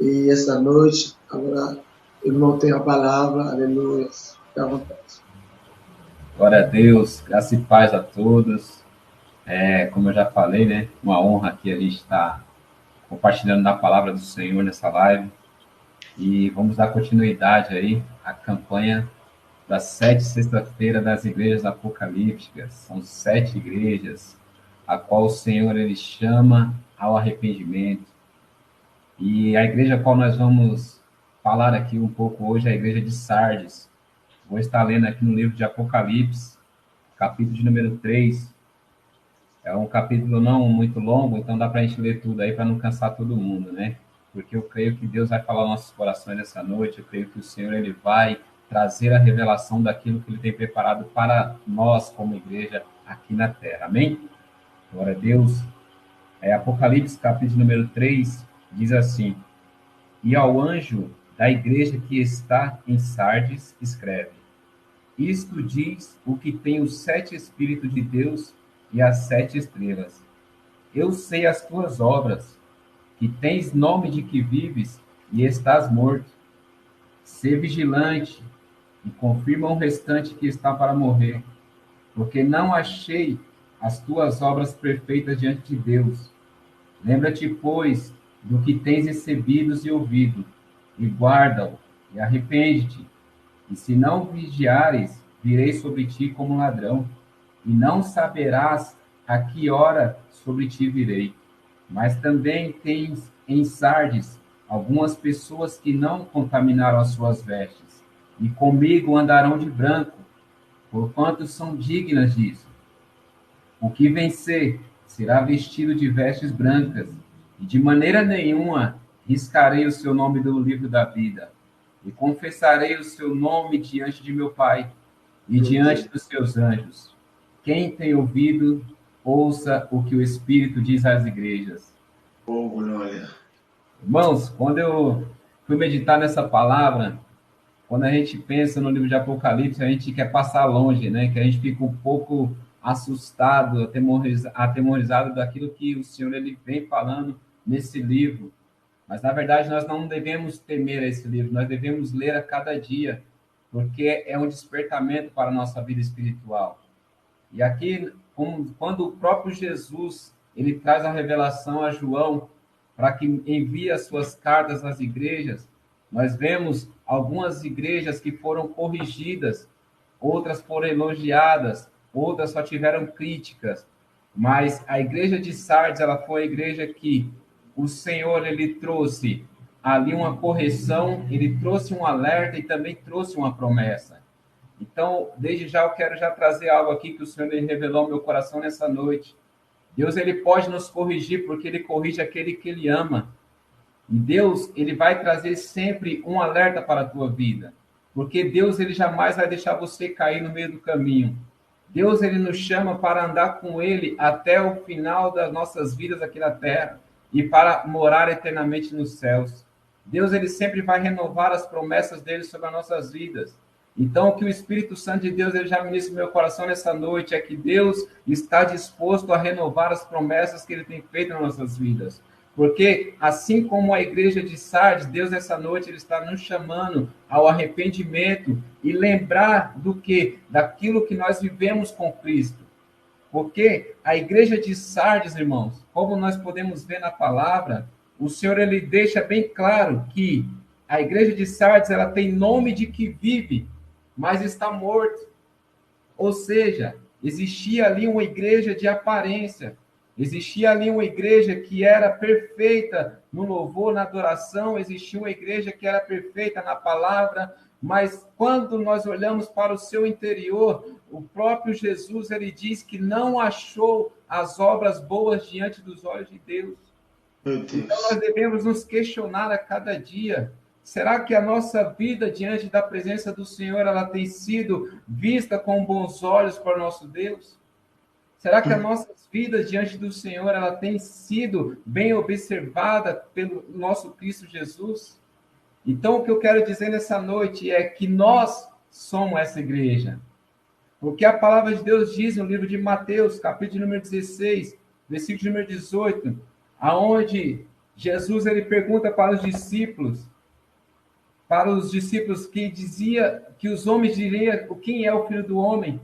E essa noite, agora, o irmão tem a palavra, aleluia. Fique à vontade. Glória a Deus, graça e paz a todos. Como eu já falei, né? Uma honra aqui a gente estar compartilhando da palavra do Senhor nessa live. E vamos dar continuidade aí à campanha das 7 sexta-feira das igrejas apocalípticas. São 7 igrejas, a qual o Senhor ele chama ao arrependimento. E a igreja a qual nós vamos falar aqui um pouco hoje é a igreja de Sardes. Vou estar lendo aqui no livro de Apocalipse, capítulo de número 3. É um capítulo não muito longo, então dá para a gente ler tudo aí para não cansar todo mundo, né? Porque eu creio que Deus vai falar aos nossos corações nessa noite, eu creio que o Senhor ele vai trazer a revelação daquilo que ele tem preparado para nós como igreja aqui na terra. Amém? Glória a Deus. Apocalipse, capítulo número 3, diz assim: E ao anjo da igreja que está em Sardes, escreve: Isto diz o que tem os 7 Espíritos de Deus e as 7 estrelas. Eu sei as tuas obras, que tens nome de que vives e estás morto. Sê vigilante e confirma o restante que está para morrer, porque não achei as tuas obras perfeitas diante de Deus. Lembra-te, pois, do que tens recebido e ouvido, e guarda-o, e arrepende-te. E se não vigiares, virei sobre ti como ladrão, e não saberás a que hora sobre ti virei. Mas também tens em Sardes algumas pessoas que não contaminaram as suas vestes, e comigo andarão de branco, porquanto são dignas disso. O que vencer será vestido de vestes brancas, e de maneira nenhuma riscarei o seu nome do livro da vida, e confessarei o seu nome diante de meu Pai e Meu diante Deus. dos seus anjos. Quem tem ouvido, ouça o que o Espírito diz às igrejas. Oh, glória. Irmãos, quando eu fui meditar nessa palavra, quando a gente pensa no livro de Apocalipse, a gente quer passar longe, né? Que a gente fica um pouco assustado, atemorizado daquilo que o Senhor ele vem falando nesse livro. Mas, na verdade, nós não devemos temer esse livro, nós devemos ler a cada dia, porque é um despertamento para a nossa vida espiritual. E aqui, quando o próprio Jesus ele traz a revelação a João para que envie as suas cartas às igrejas, nós vemos algumas igrejas que foram corrigidas, outras foram elogiadas, outras só tiveram críticas. Mas a igreja de Sardes, ela foi a igreja que o Senhor ele trouxe ali uma correção, ele trouxe um alerta e também trouxe uma promessa. Então, desde já eu quero já trazer algo aqui que o Senhor me revelou ao meu coração nessa noite. Deus ele pode nos corrigir porque ele corrige aquele que ele ama. E Deus ele vai trazer sempre um alerta para a tua vida, porque Deus ele jamais vai deixar você cair no meio do caminho. Deus ele nos chama para andar com ele até o final das nossas vidas aqui na terra e para morar eternamente nos céus. Deus ele sempre vai renovar as promessas dele sobre as nossas vidas. Então, o que o Espírito Santo de Deus ele já ministra no meu coração nessa noite é que Deus está disposto a renovar as promessas que ele tem feito nas nossas vidas. Porque, assim como a igreja de Sardes, Deus essa noite ele está nos chamando ao arrependimento e lembrar do que? Daquilo que nós vivemos com Cristo. Porque a igreja de Sardes, irmãos, como nós podemos ver na palavra, o Senhor ele deixa bem claro que a igreja de Sardes ela tem nome de que vive, mas está morto. Ou seja, existia ali uma igreja de aparência, existia ali uma igreja que era perfeita no louvor, na adoração, existia uma igreja que era perfeita na palavra, mas quando nós olhamos para o seu interior, o próprio Jesus ele diz que não achou as obras boas diante dos olhos de Deus. Meu Então, nós Deus. devemos nos questionar a cada dia. Será que a nossa vida diante da presença do Senhor ela tem sido vista com bons olhos para o nosso Deus? Será que as nossas vidas diante do Senhor ela tem sido bem observada pelo nosso Cristo Jesus? Então, o que eu quero dizer nessa noite é que nós somos essa igreja. Porque a palavra de Deus diz no livro de Mateus, capítulo número 16, versículo número 18, aonde Jesus ele pergunta para os discípulos que dizia que os homens diriam quem é o Filho do Homem.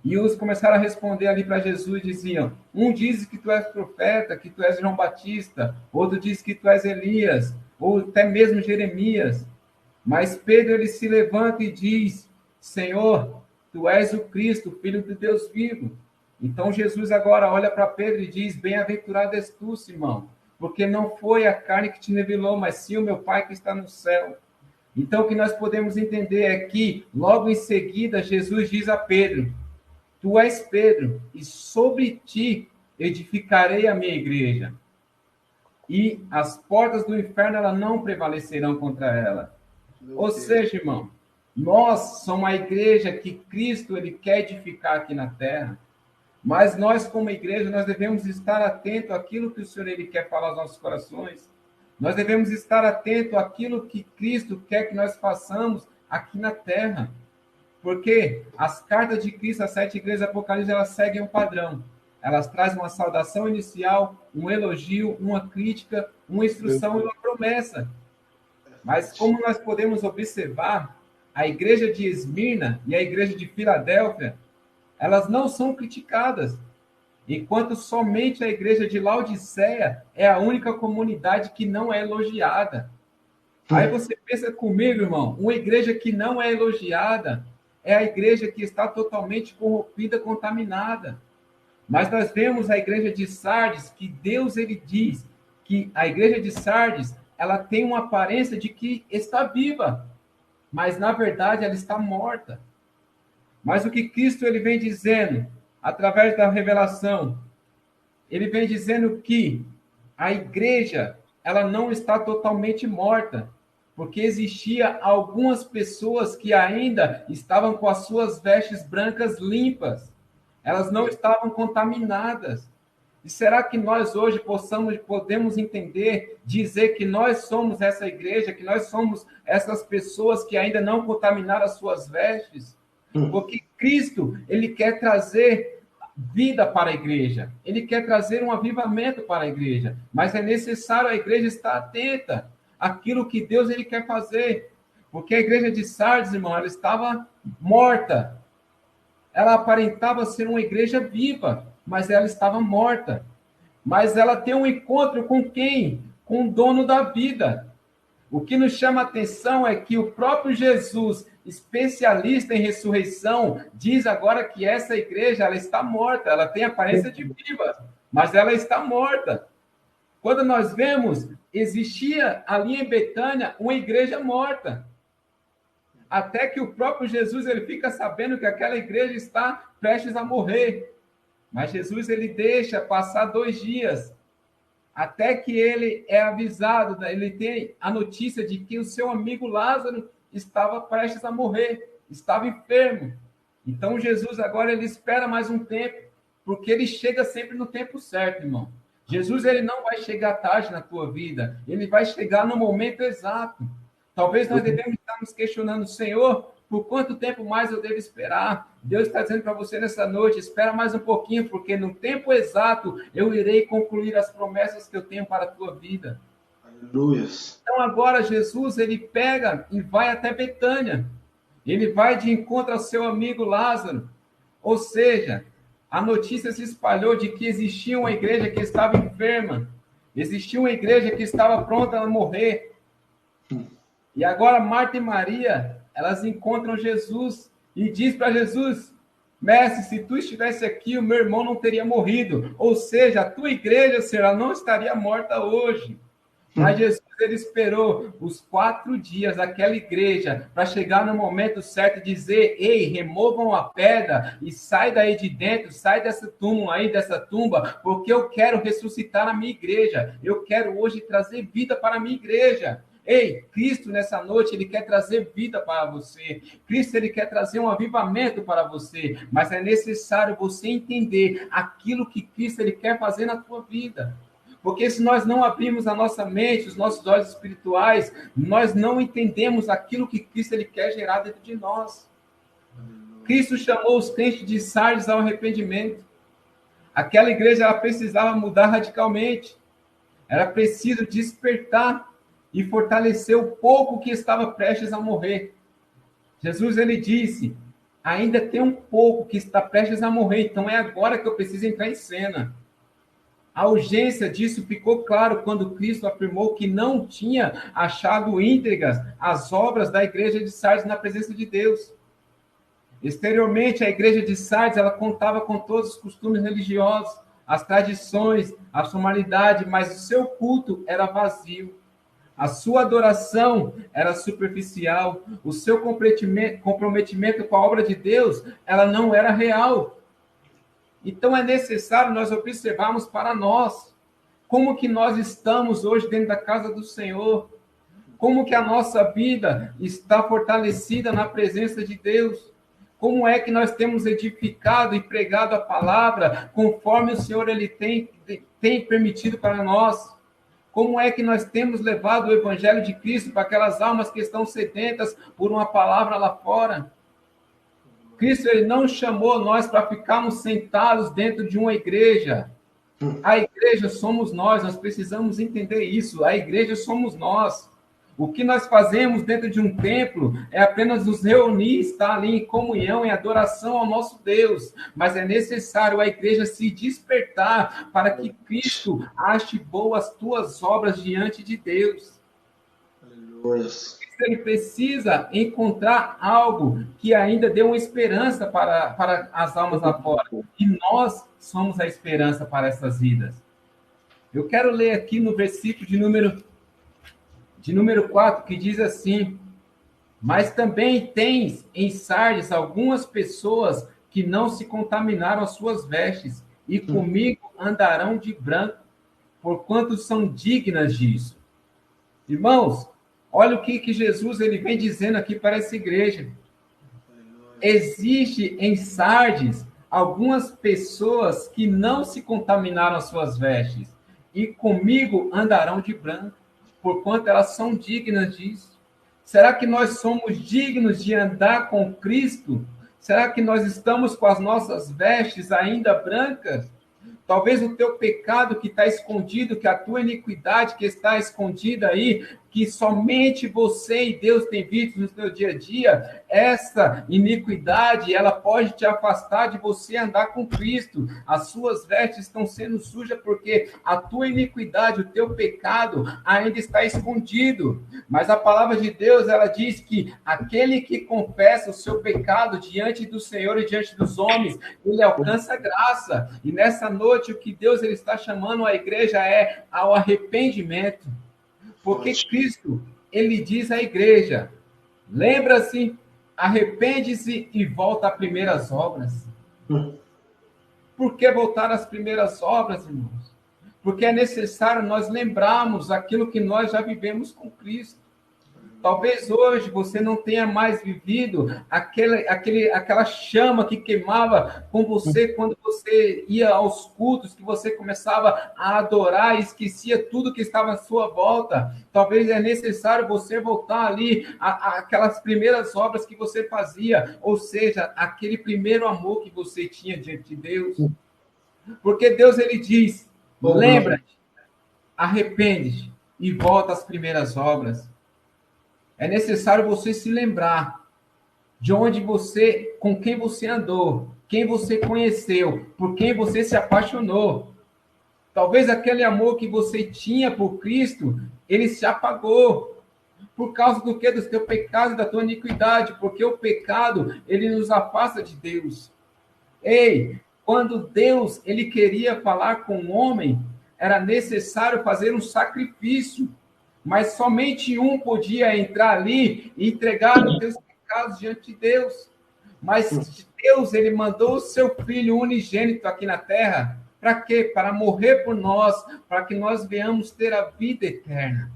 E uns começaram a responder ali para Jesus, diziam, um diz que tu és profeta, que tu és João Batista, outro diz que tu és Elias, ou até mesmo Jeremias. Mas Pedro ele se levanta e diz, Senhor, tu és o Cristo, Filho de Deus vivo. Então Jesus agora olha para Pedro e diz, bem-aventurado és tu, Simão, porque não foi a carne que te revelou, mas sim o meu Pai que está no céu. Então o que nós podemos entender é que, logo em seguida, Jesus diz a Pedro, tu és Pedro, e sobre ti edificarei a minha igreja. E as portas do inferno ela não prevalecerão contra ela. Ou seja, irmão, nós somos a igreja que Cristo ele quer edificar aqui na terra. Mas nós, como igreja, nós devemos estar atento àquilo que o Senhor ele quer falar aos nossos corações. Nós devemos estar atento àquilo que Cristo quer que nós façamos aqui na terra. Porque as cartas de Cristo, as 7 igrejas do Apocalipse, elas seguem um padrão. Elas trazem uma saudação inicial, um elogio, uma crítica, uma instrução e uma promessa. Mas como nós podemos observar, a igreja de Esmirna e a igreja de Filadélfia, elas não são criticadas, enquanto somente a igreja de Laodiceia é a única comunidade que não é elogiada. Aí você pensa comigo, irmão, uma igreja que não é elogiada é a igreja que está totalmente corrompida, contaminada. Mas nós vemos a igreja de Sardes, que Deus ele diz que a igreja de Sardes, ela tem uma aparência de que está viva, mas na verdade ela está morta. Mas o que Cristo ele vem dizendo, através da revelação, ele vem dizendo que a igreja, ela não está totalmente morta, porque existia algumas pessoas que ainda estavam com as suas vestes brancas limpas. Elas não estavam contaminadas. E será que nós hoje podemos entender, dizer que nós somos essa igreja, que nós somos essas pessoas que ainda não contaminaram as suas vestes? Porque Cristo, ele quer trazer vida para a igreja. Ele quer trazer um avivamento para a igreja. Mas é necessário a igreja estar atenta àquilo que Deus ele quer fazer. Porque a igreja de Sardes, irmão, ela estava morta. Ela aparentava ser uma igreja viva, mas ela estava morta. Mas ela tem um encontro com quem? Com o dono da vida. O que nos chama a atenção é que o próprio Jesus, especialista em ressurreição, diz agora que essa igreja ela está morta, ela tem aparência de viva, mas ela está morta. Quando nós vemos, existia ali em Betânia uma igreja morta. Até que o próprio Jesus ele fica sabendo que aquela igreja está prestes a morrer. Mas Jesus ele deixa passar 2 dias, até que ele é avisado, ele tem a notícia de que o seu amigo Lázaro estava prestes a morrer, estava enfermo. Então Jesus agora ele espera mais um tempo, porque ele chega sempre no tempo certo, irmão. Jesus ele não vai chegar tarde na tua vida, ele vai chegar no momento exato. Talvez nós devemos estar nos questionando, Senhor, por quanto tempo mais eu devo esperar? Deus está dizendo para você nessa noite, espera mais um pouquinho, porque no tempo exato eu irei concluir as promessas que eu tenho para a tua vida. Aleluia. Então agora Jesus, ele pega e vai até Betânia. Ele vai de encontro ao seu amigo Lázaro. Ou seja, a notícia se espalhou de que existia uma igreja que estava enferma. Existia uma igreja que estava pronta a morrer. E agora Marta e Maria, elas encontram Jesus e diz para Jesus, mestre, se tu estivesse aqui, o meu irmão não teria morrido. Ou seja, a tua igreja, Senhor, ela não estaria morta hoje. Mas Jesus, ele esperou os 4 dias daquela igreja para chegar no momento certo e dizer, ei, removam a pedra e sai daí de dentro, sai dessa túmulo aí, dessa tumba, porque eu quero ressuscitar a minha igreja. Eu quero hoje trazer vida para a minha igreja. Ei, Cristo nessa noite, ele quer trazer vida para você. Cristo, ele quer trazer um avivamento para você. Mas é necessário você entender aquilo que Cristo, ele quer fazer na tua vida. Porque se nós não abrirmos a nossa mente, os nossos olhos espirituais, nós não entendemos aquilo que Cristo, ele quer gerar dentro de nós. Cristo chamou os crentes de Sardes ao arrependimento. Aquela igreja, ela precisava mudar radicalmente. Era preciso despertar e fortalecer o pouco que estava prestes a morrer. Jesus, ele disse, ainda tem um pouco que está prestes a morrer, então é agora que eu preciso entrar em cena. A urgência disso ficou claro quando Cristo afirmou que não tinha achado íntegras as obras da igreja de Sardes na presença de Deus. Exteriormente, a igreja de Sardes, ela contava com todos os costumes religiosos, as tradições, a formalidade, mas o seu culto era vazio. A sua adoração era superficial, o seu comprometimento com a obra de Deus, ela não era real. Então é necessário nós observarmos para nós como que nós estamos hoje dentro da casa do Senhor, como que a nossa vida está fortalecida na presença de Deus, como é que nós temos edificado e pregado a palavra conforme o Senhor ele tem permitido para nós. Como é que nós temos levado o Evangelho de Cristo para aquelas almas que estão sedentas por uma palavra lá fora? Cristo ele não chamou nós para ficarmos sentados dentro de uma igreja. A igreja somos nós precisamos entender isso. A igreja somos nós. O que nós fazemos dentro de um templo é apenas nos reunir, estar ali em comunhão, em adoração ao nosso Deus. Mas é necessário a igreja se despertar para que Cristo ache boas tuas obras diante de Deus. Aleluia. Ele precisa encontrar algo que ainda dê uma esperança para as almas lá fora. E nós somos a esperança para essas vidas. Eu quero ler aqui no versículo de número 4, que diz assim: mas também tens em Sardes algumas pessoas que não se contaminaram as suas vestes, e comigo andarão de branco, porquanto são dignas disso. Irmãos, olha o que Jesus ele vem dizendo aqui para essa igreja. Existe em Sardes algumas pessoas que não se contaminaram as suas vestes, e comigo andarão de branco, porquanto elas são dignas disso. Será que nós somos dignos de andar com Cristo? Será que nós estamos com as nossas vestes ainda brancas? Talvez o teu pecado que está escondido, que a tua iniquidade que está escondida aí, que somente você e Deus têm visto no teu dia a dia, essa iniquidade, ela pode te afastar de você andar com Cristo. As suas vestes estão sendo sujas porque a tua iniquidade, o teu pecado ainda está escondido. Mas a palavra de Deus, ela diz que aquele que confessa o seu pecado diante do Senhor e diante dos homens, ele alcança graça. E nessa noite, o que Deus ele está chamando a igreja é ao arrependimento. Porque Cristo, ele diz à igreja, lembra-se, arrepende-se e volta às primeiras obras. Por que voltar às primeiras obras, irmãos? Porque é necessário nós lembrarmos aquilo que nós já vivemos com Cristo. Talvez hoje você não tenha mais vivido aquela chama que queimava com você quando você ia aos cultos, que você começava a adorar e esquecia tudo que estava à sua volta. Talvez é necessário você voltar ali aquelas primeiras obras que você fazia, ou seja, aquele primeiro amor que você tinha diante de Deus. Porque Deus ele diz, lembra-te, arrepende-te e volta às primeiras obras. É necessário você se lembrar de onde você, com quem você andou, quem você conheceu, por quem você se apaixonou. Talvez aquele amor que você tinha por Cristo, ele se apagou. Por causa do quê? Do teu pecado e da tua iniquidade. Porque o pecado, ele nos afasta de Deus. Ei, quando Deus, ele queria falar com o homem, era necessário fazer um sacrifício. Mas somente um podia entrar ali e entregar os teus pecados diante de Deus. Mas Deus, ele mandou o seu Filho unigênito aqui na terra. Para quê? Para morrer por nós, para que nós venhamos ter a vida eterna.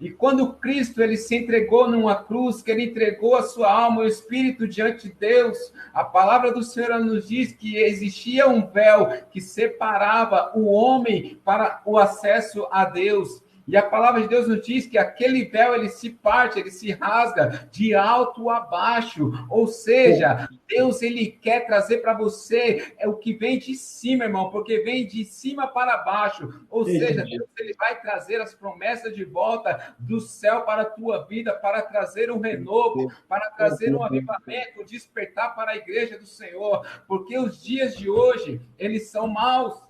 E quando Cristo ele se entregou numa cruz, que ele entregou a sua alma e o espírito diante de Deus, a palavra do Senhor nos diz que existia um véu que separava o homem para o acesso a Deus. E a palavra de Deus nos diz que aquele véu, ele se parte, ele se rasga de alto a baixo. Ou seja, Deus, ele quer trazer para você o que vem de cima, irmão, porque vem de cima para baixo. Ou seja, Deus, ele vai trazer as promessas de volta do céu para a tua vida, para trazer um renovo, para trazer um avivamento, um despertar para a igreja do Senhor. Porque os dias de hoje, eles são maus.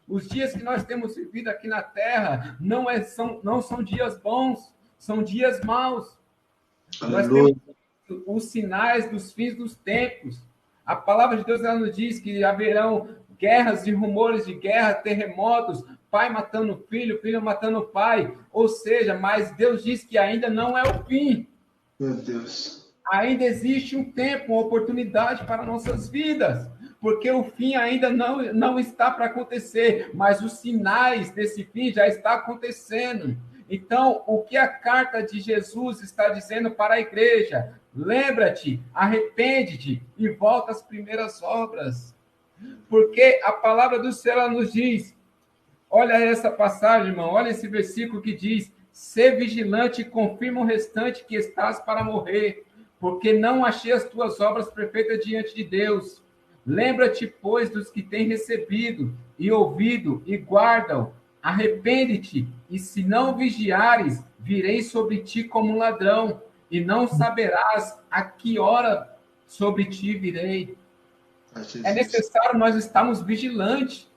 Os dias que nós temos vivido aqui na Terra não são dias bons, são dias maus. Nós temos os sinais dos fins dos tempos. A palavra de Deus, ela nos diz que haverão guerras e rumores de guerra, terremotos, pai matando filho, filho matando pai. Ou seja, mas Deus diz que ainda não é o fim. Meu Deus. Ainda existe um tempo, uma oportunidade para nossas vidas. Porque o fim ainda não está para acontecer, mas os sinais desse fim já estão acontecendo. Então, o que a carta de Jesus está dizendo para a igreja? Lembra-te, arrepende-te e volta às primeiras obras. Porque a palavra do Senhor nos diz, olha essa passagem, irmão, olha esse versículo que diz, sê vigilante e confirma o restante que estás para morrer, porque não achei as tuas obras perfeitas diante de Deus. Lembra-te, pois, dos que têm recebido e ouvido e guardam. Arrepende-te, e se não vigiares, virei sobre ti como um ladrão, e não saberás a que hora sobre ti virei. É necessário nós estarmos vigilantes.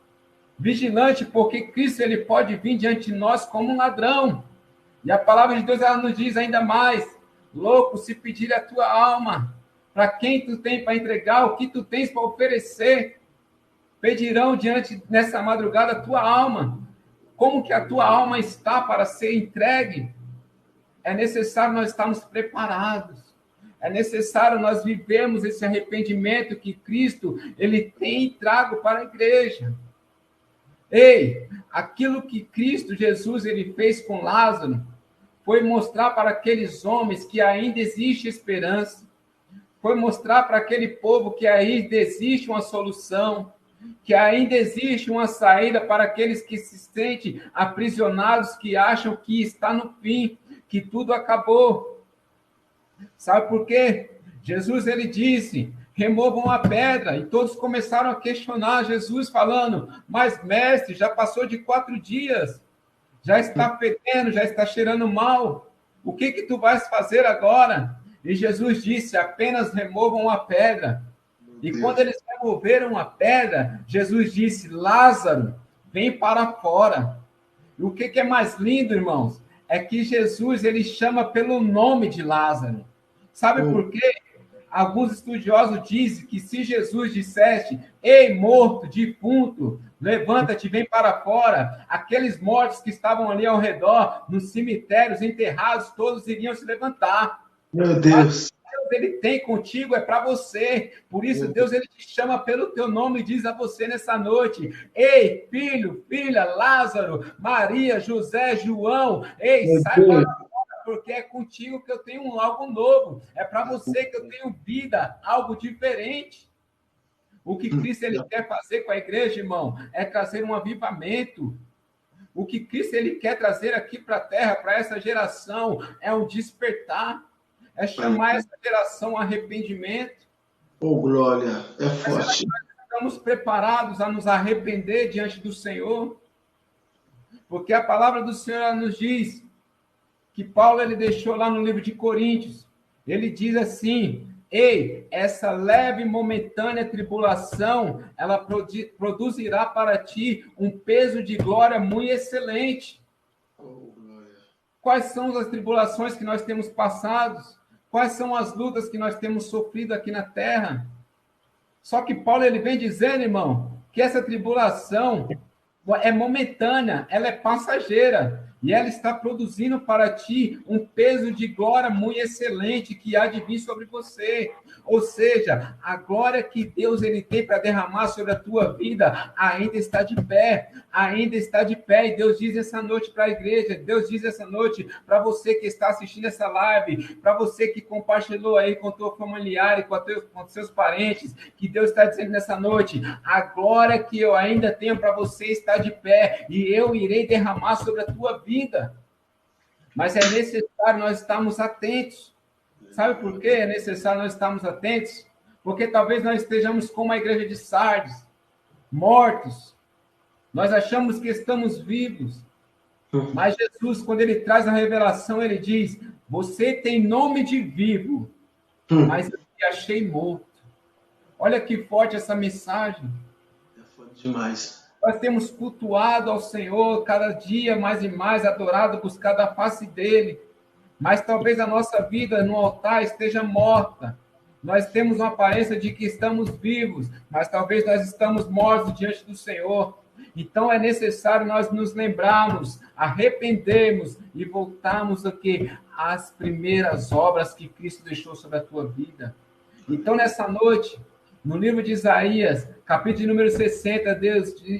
Vigilante, porque Cristo, ele pode vir diante de nós como um ladrão. E a palavra de Deus, ela nos diz ainda mais, louco, se pedir a tua alma, para quem tu tem para entregar, o que tu tens para oferecer, pedirão nessa madrugada a tua alma. Como que a tua alma está para ser entregue? É necessário nós estarmos preparados. É necessário nós vivermos esse arrependimento que Cristo, ele tem trago para a igreja. Ei, aquilo que Cristo Jesus, ele fez com Lázaro, foi mostrar para aqueles homens que ainda existe esperança. Foi mostrar para aquele povo que ainda existe uma solução, que ainda existe uma saída para aqueles que se sentem aprisionados, que acham que está no fim, que tudo acabou. Sabe por quê? Jesus, ele disse, removam a pedra, e todos começaram a questionar Jesus, falando, mas mestre, já passou de 4 dias, já está fedendo, já está cheirando mal, o que tu vais fazer agora? E Jesus disse, apenas removam a pedra. E quando eles removeram a pedra, Jesus disse, Lázaro, vem para fora. E o que é mais lindo, irmãos? É que Jesus, ele chama pelo nome de Lázaro. Sabe por quê? Alguns estudiosos dizem que se Jesus dissesse, ei, morto, defunto, levanta-te, vem para fora, aqueles mortos que estavam ali ao redor, nos cemitérios, enterrados, todos iriam se levantar. Meu Deus. Deus, ele tem contigo, é para você. Por isso, Deus, ele te chama pelo teu nome e diz a você nessa noite, ei, filho, filha, Lázaro, Maria, José, João, ei, sai para fora, porque é contigo que eu tenho algo novo. É para você que eu tenho vida, algo diferente. O que Cristo, ele quer fazer com a igreja, irmão, é trazer um avivamento. O que Cristo, ele quer trazer aqui para a terra, para essa geração, é um despertar. É chamar essa geração a arrependimento. Oh, glória, é forte. Nós estamos preparados a nos arrepender diante do Senhor, porque a palavra do Senhor nos diz que Paulo, ele deixou lá no livro de Coríntios, ele diz assim, ei, essa leve e momentânea tribulação, ela produzirá para ti um peso de glória muito excelente. Quais são as tribulações que nós temos passado? Quais são as lutas que nós temos sofrido aqui na terra? Só que Paulo, ele vem dizendo, irmão, que essa tribulação é momentânea, ela é passageira, e ela está produzindo para ti um peso de glória muito excelente que há de vir sobre você. Ou seja, a glória que Deus, ele tem para derramar sobre a tua vida ainda está de pé, ainda está de pé. E Deus diz essa noite para a igreja, Deus diz essa noite para você que está assistindo essa live, para você que compartilhou aí com o teu familiar e com seus parentes, que Deus está dizendo nessa noite, a glória que eu ainda tenho para você está de pé, e eu irei derramar sobre a tua vida. vida. Mas é necessário nós estarmos atentos. Sabe por que é necessário nós estarmos atentos? Porque talvez nós estejamos como a igreja de Sardes, mortos. Nós achamos que estamos vivos. Mas Jesus, quando ele traz a revelação, ele diz: você tem nome de vivo, mas eu te achei morto. Olha que forte essa mensagem. É forte demais. Nós temos cultuado ao Senhor cada dia mais e mais, adorado, buscado a face dele. Mas talvez a nossa vida no altar esteja morta. Nós temos uma aparência de que estamos vivos, mas talvez nós estamos mortos diante do Senhor. Então é necessário nós nos lembrarmos, arrependermos e voltarmos aqui às primeiras obras que Cristo deixou sobre a tua vida. Então nessa noite, no livro de Isaías, capítulo número 60,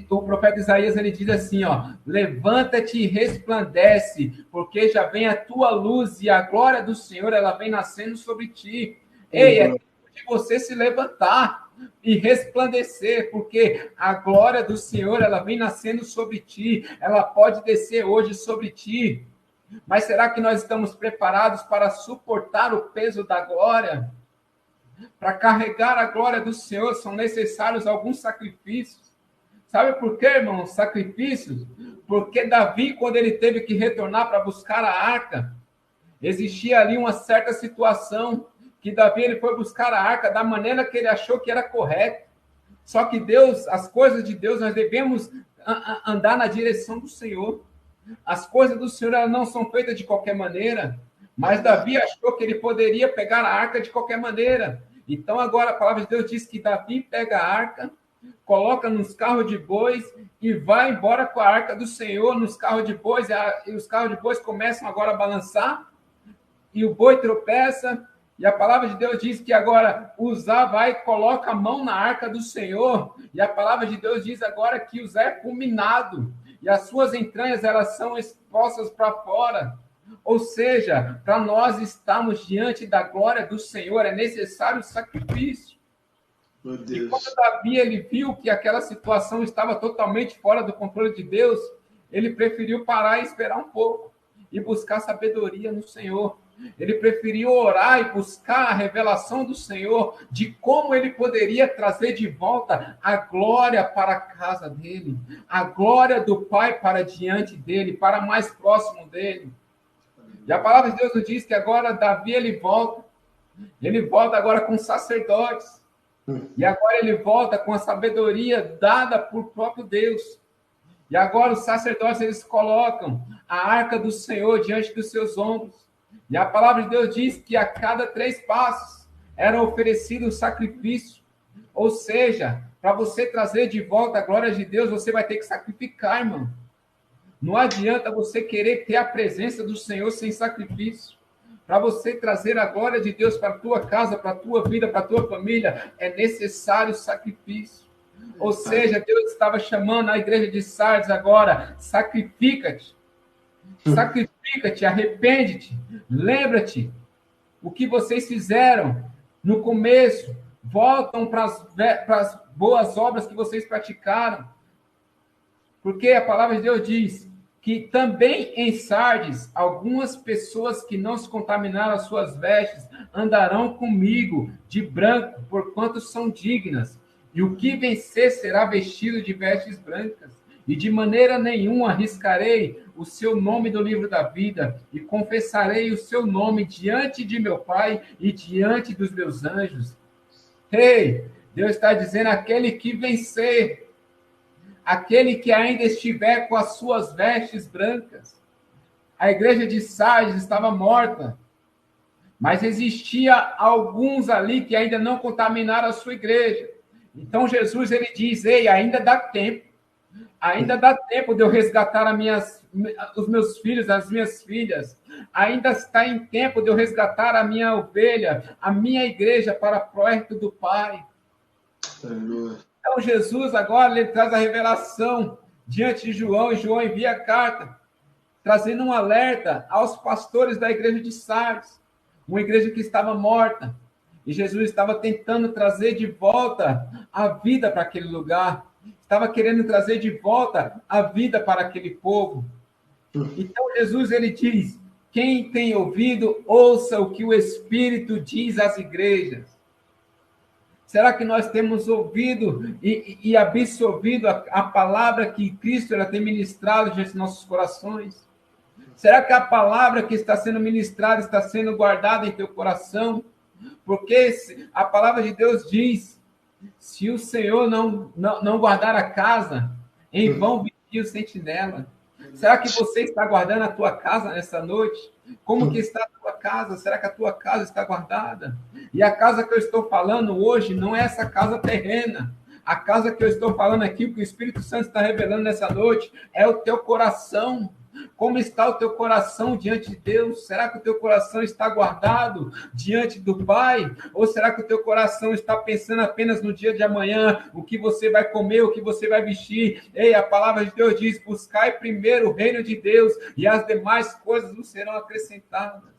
o profeta Isaías, ele diz assim, ó: levanta-te e resplandece, porque já vem a tua luz e a glória do Senhor, ela vem nascendo sobre ti. Ei, é tempo de você se levantar e resplandecer, porque a glória do Senhor, ela vem nascendo sobre ti, ela pode descer hoje sobre ti. Mas será que nós estamos preparados para suportar o peso da glória? Para carregar a glória do Senhor são necessários alguns sacrifícios. Sabe por quê, irmão? Sacrifícios? Porque Davi, quando ele teve que retornar para buscar a arca, existia ali uma certa situação que Davi ele foi buscar a arca da maneira que ele achou que era correto. Só que Deus, as coisas de Deus, nós devemos andar na direção do Senhor. As coisas do Senhor elas não são feitas de qualquer maneira. Mas Davi achou que ele poderia pegar a arca de qualquer maneira. Então, agora a palavra de Deus diz que Davi pega a arca, coloca nos carros de bois e vai embora com a arca do Senhor nos carros de bois. E os carros de bois começam agora a balançar e o boi tropeça. E a palavra de Deus diz que agora Uzá vai e coloca a mão na arca do Senhor. E a palavra de Deus diz agora que Uzá é fulminado. E as suas entranhas elas são expostas para fora. Ou seja, para nós estarmos diante da glória do Senhor, é necessário sacrifício. Meu Deus. E quando Davi ele viu que aquela situação estava totalmente fora do controle de Deus, ele preferiu parar e esperar um pouco e buscar sabedoria no Senhor. Ele preferiu orar e buscar a revelação do Senhor de como ele poderia trazer de volta a glória para a casa dele, a glória do Pai para diante dele, para mais próximo dele. E a palavra de Deus nos diz que agora Davi ele volta agora com sacerdotes, e agora ele volta com a sabedoria dada por próprio Deus. E agora os sacerdotes eles colocam a arca do Senhor diante dos seus ombros. E a palavra de Deus diz que a cada 3 passos era oferecido um sacrifício. Ou seja, para você trazer de volta a glória de Deus, você vai ter que sacrificar, irmão. Não adianta você querer ter a presença do Senhor sem sacrifício. Para você trazer a glória de Deus para a tua casa, para a tua vida, para a tua família, é necessário sacrifício. Ou seja, Deus estava chamando a igreja de Sardes agora: sacrifica-te. Sacrifica-te, arrepende-te, lembra-te o que vocês fizeram no começo, voltam para as boas obras que vocês praticaram. Porque a palavra de Deus diz que também em Sardes, algumas pessoas que não se contaminaram as suas vestes andarão comigo de branco, porquanto são dignas. E o que vencer será vestido de vestes brancas. E de maneira nenhuma arriscarei o seu nome do livro da vida, e confessarei o seu nome diante de meu Pai e diante dos meus anjos. Ei, Deus está dizendo: aquele que vencer, aquele que ainda estiver com as suas vestes brancas. A igreja de Sardes estava morta, mas existia alguns ali que ainda não contaminaram a sua igreja. Então Jesus ele diz: ei, ainda dá tempo. Ainda dá tempo de eu resgatar os meus filhos, as minhas filhas. Ainda está em tempo de eu resgatar a minha ovelha, a minha igreja para perto do Pai. Então Jesus agora ele traz a revelação diante de João, e João envia a carta, trazendo um alerta aos pastores da igreja de Sardes, uma igreja que estava morta. E Jesus estava tentando trazer de volta a vida para aquele lugar. Estava querendo trazer de volta a vida para aquele povo. Então, Jesus, ele diz, quem tem ouvido, ouça o que o Espírito diz às igrejas. Será que nós temos ouvido e absorvido a palavra que Cristo ela tem ministrado diante de nossos corações? Será que a palavra que está sendo ministrada está sendo guardada em teu coração? Porque a palavra de Deus diz, se o Senhor não guardar a casa, em vão vigia o sentinela. Será que você está guardando a tua casa nessa noite? Como que está a tua casa? Será que a tua casa está guardada? E a casa que eu estou falando hoje não é essa casa terrena. A casa que eu estou falando aqui, o que o Espírito Santo está revelando nessa noite, é o teu coração. Como está o teu coração diante de Deus? Será que o teu coração está guardado diante do Pai? Ou será que o teu coração está pensando apenas no dia de amanhã, o que você vai comer, o que você vai vestir? Ei, a palavra de Deus diz, buscai primeiro o reino de Deus e as demais coisas nos serão acrescentadas.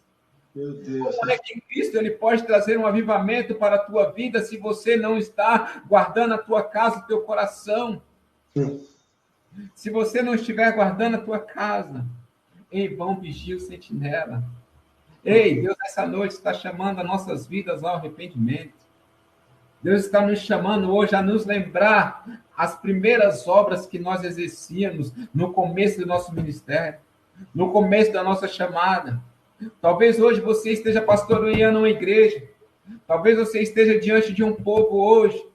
Meu Deus. Como é que Cristo ele pode trazer um avivamento para a tua vida se você não está guardando a tua casa, o teu coração? Se você não estiver guardando a tua casa, em vão vigia o sentinela. Ei, Deus essa noite está chamando as nossas vidas ao arrependimento. Deus está nos chamando hoje a nos lembrar as primeiras obras que nós exercíamos no começo do nosso ministério, no começo da nossa chamada. Talvez hoje você esteja pastoreando uma igreja, talvez você esteja diante de um povo hoje,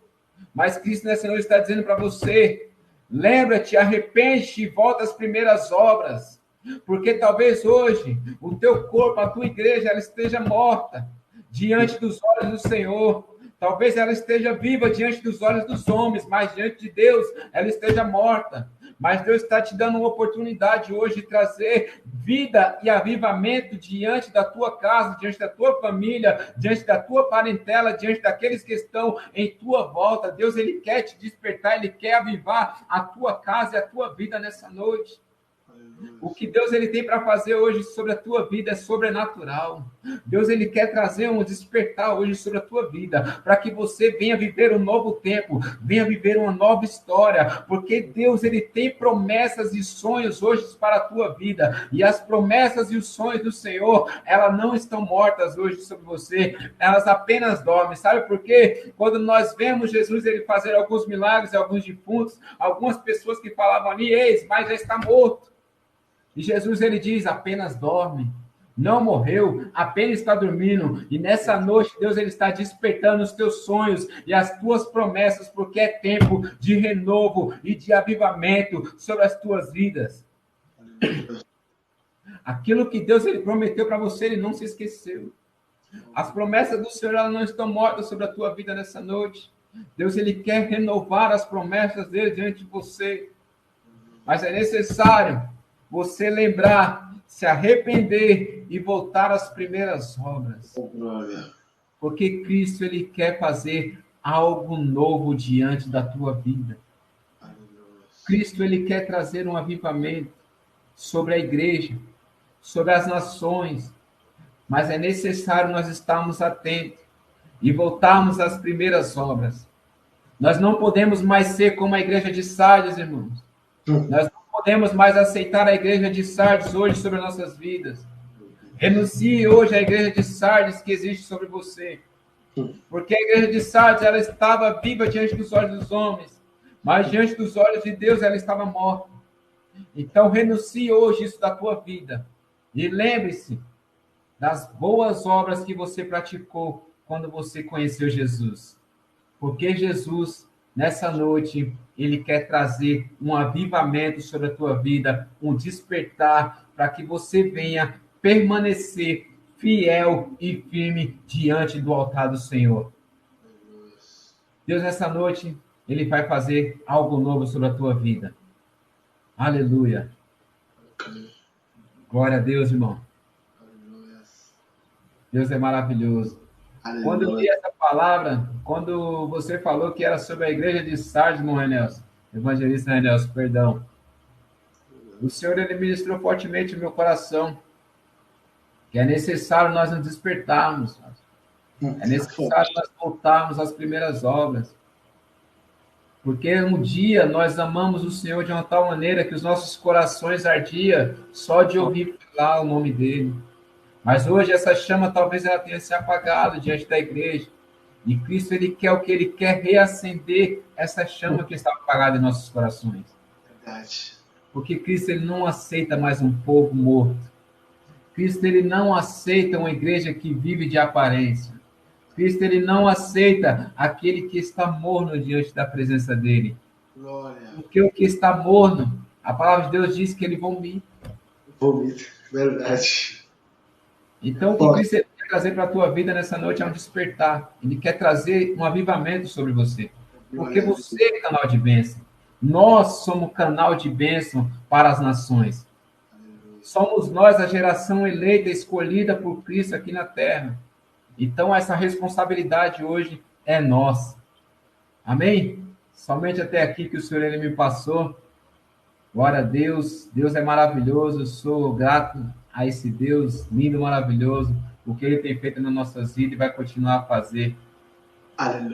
mas Cristo nessa noite está dizendo para você, lembra-te, arrepende-te e volta às primeiras obras. Porque talvez hoje o teu corpo, a tua igreja, ela esteja morta diante dos olhos do Senhor. Talvez ela esteja viva diante dos olhos dos homens, mas diante de Deus ela esteja morta. Mas Deus está te dando uma oportunidade hoje de trazer vida e avivamento diante da tua casa, diante da tua família, diante da tua parentela, diante daqueles que estão em tua volta. Deus, ele quer te despertar, ele quer avivar a tua casa e a tua vida nessa noite. O que Deus ele tem para fazer hoje sobre a tua vida é sobrenatural. Deus ele quer trazer um despertar hoje sobre a tua vida, para que você venha viver um novo tempo, venha viver uma nova história, porque Deus ele tem promessas e sonhos hoje para a tua vida, e as promessas e os sonhos do Senhor, elas não estão mortas hoje sobre você, elas apenas dormem. Sabe por quê? Quando nós vemos Jesus ele fazer alguns milagres, alguns defuntos, algumas pessoas que falavam ali, eis, mas já está morto. E Jesus, ele diz, apenas dorme, não morreu, apenas está dormindo. E nessa noite, Deus, ele está despertando os teus sonhos e as tuas promessas, porque é tempo de renovo e de avivamento sobre as tuas vidas. Aquilo que Deus, ele prometeu para você, ele não se esqueceu. As promessas do Senhor, elas não estão mortas sobre a tua vida nessa noite. Deus, ele quer renovar as promessas dele diante de você. Mas é necessário você lembrar, se arrepender e voltar às primeiras obras. Porque Cristo, ele quer fazer algo novo diante da tua vida. Cristo, ele quer trazer um avivamento sobre a igreja, sobre as nações. Mas é necessário nós estarmos atentos e voltarmos às primeiras obras. Nós não podemos mais ser como a igreja de Sardes, irmãos. Nós não podemos mais aceitar a igreja de Sardes hoje sobre nossas vidas. Renuncie hoje à igreja de Sardes que existe sobre você. Porque a igreja de Sardes, ela estava viva diante dos olhos dos homens, mas diante dos olhos de Deus ela estava morta. Então renuncie hoje isso da tua vida. E lembre-se das boas obras que você praticou quando você conheceu Jesus. Porque Jesus, nessa noite, ele quer trazer um avivamento sobre a tua vida, um despertar, para que você venha permanecer fiel e firme diante do altar do Senhor. Deus, nessa noite, ele vai fazer algo novo sobre a tua vida. Aleluia. Glória a Deus, irmão. Deus é maravilhoso. Aleluia. Quando eu li essa palavra, quando você falou que era sobre a igreja de Sardes, irmão Renelson, evangelista Renelson, perdão, o Senhor, ele ministrou fortemente no meu coração que é necessário nós nos despertarmos, é necessário nós voltarmos às primeiras obras, Porque um dia nós amamos o Senhor de uma tal maneira que os nossos corações ardiam só de ouvir falar o nome dele. Mas hoje essa chama talvez ela tenha se apagado diante da igreja. E Cristo, ele quer o que? Ele quer reacender essa chama que estava apagada em nossos corações. Verdade. Porque Cristo, ele não aceita mais um povo morto. Cristo, ele não aceita uma igreja que vive de aparência. Cristo, ele não aceita aquele que está morno diante da presença dele. Glória. Porque o que está morno, a palavra de Deus diz que ele vomita. Vomita. Verdade. Então, o que Cristo quer trazer para a tua vida nessa noite é um despertar. Ele quer trazer um avivamento sobre você. Porque você é canal de bênção. Nós somos canal de bênção para as nações. Somos nós a geração eleita, escolhida por Cristo aqui na terra. Então, essa responsabilidade hoje é nossa. Amém? Somente até aqui que o Senhor ele me passou. Glória a Deus. Deus é maravilhoso. Eu sou grato a esse Deus lindo, maravilhoso, o que ele tem feito nas nossas vidas e vai continuar a fazer. Aleluia.